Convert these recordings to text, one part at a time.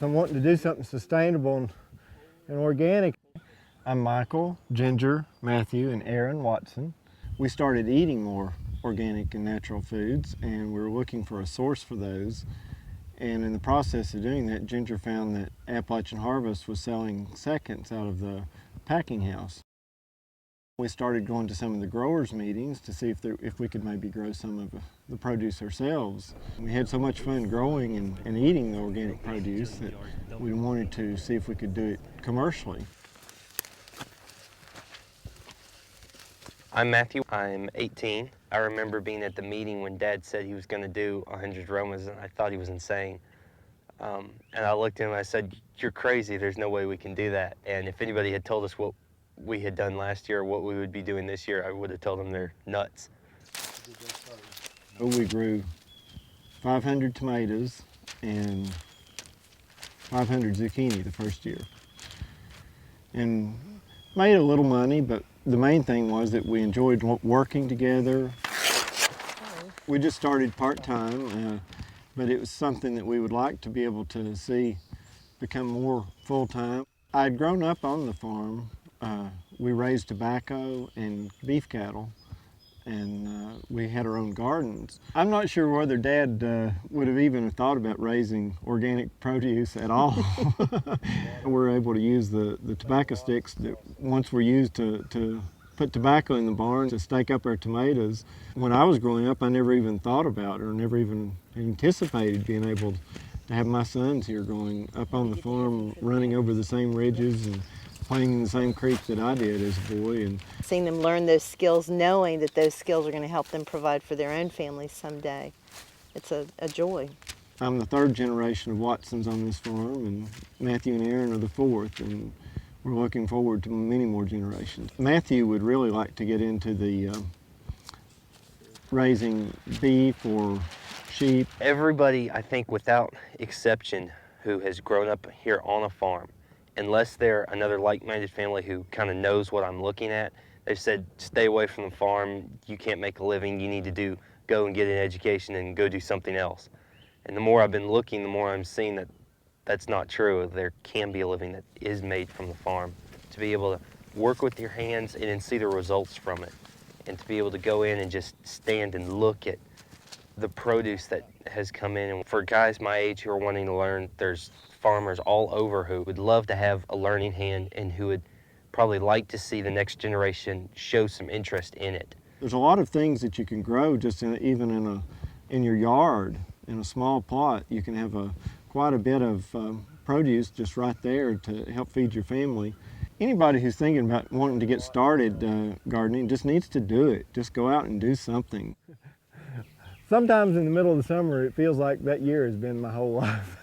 So I'm wanting to do something sustainable and organic. I'm Michael, Ginger, Matthew, and Aaron Watson. We started eating more organic and natural foods, and we were looking for a source for those. And in the process of doing that, Ginger found that Appalachian Harvest was selling seconds out of the packing house. We started going to some of the growers' meetings to see if we could maybe grow some of the produce ourselves. We had so much fun growing and eating the organic produce that we wanted to see if we could do it commercially. I'm Matthew. I'm 18. I remember being at the meeting when Dad said he was going to do 100 Romas, and I thought he was insane. And I looked at him and I said, "You're crazy. There's no way we can do that." And if anybody had told us what we had done last year, or what we would be doing this year, I would have told them they're nuts. We grew 500 tomatoes and 500 zucchini the first year. And made a little money, but the main thing was that we enjoyed working together. We just started part-time, but it was something that we would like to be able to see become more full-time. I'd grown up on the farm. We raised tobacco and beef cattle, and we had our own gardens. I'm not sure whether Dad would have even thought about raising organic produce at all. We're able to use the tobacco sticks that once were used to put tobacco in the barn to stake up our tomatoes. When I was growing up, I never even thought about or never even anticipated being able to have my sons here growing up on the farm, running over the same ridges and playing in the same creek that I did as a boy. And seeing them learn those skills, knowing that those skills are going to help them provide for their own families someday, it's a joy. I'm the third generation of Watsons on this farm, and Matthew and Aaron are the fourth, and we're looking forward to many more generations. Matthew would really like to get into the raising beef or sheep. Everybody, I think, without exception, who has grown up here on a farm, unless they're another like-minded family who kind of knows what I'm looking at, they've said, stay away from the farm, you can't make a living, you need to go and get an education and go do something else. And the more I've been looking, the more I'm seeing that that's not true. There can be a living that is made from the farm. To be able to work with your hands and then see the results from it, and to be able to go in and just stand and look at the produce that has come in. And for guys my age who are wanting to learn, there's farmers all over who would love to have a learning hand and who would probably like to see the next generation show some interest in it. There's a lot of things that you can grow just even in your yard. In a small plot, you can have quite a bit of produce just right there to help feed your family. Anybody who's thinking about wanting to get started gardening just needs to do it. Just go out and do something. Sometimes in the middle of the summer, it feels like that year has been my whole life.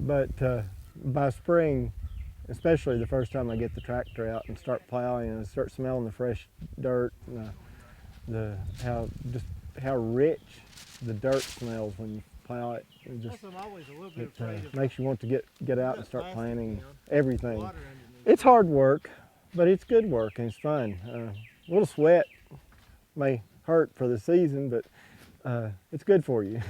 But by spring, especially the first time I get the tractor out and start plowing and start smelling the fresh dirt, and how rich the dirt smells when you plow it. It makes you want to get out and start planting everything. It's hard work, but it's good work and it's fun. A little sweat may hurt for the season, but it's good for you.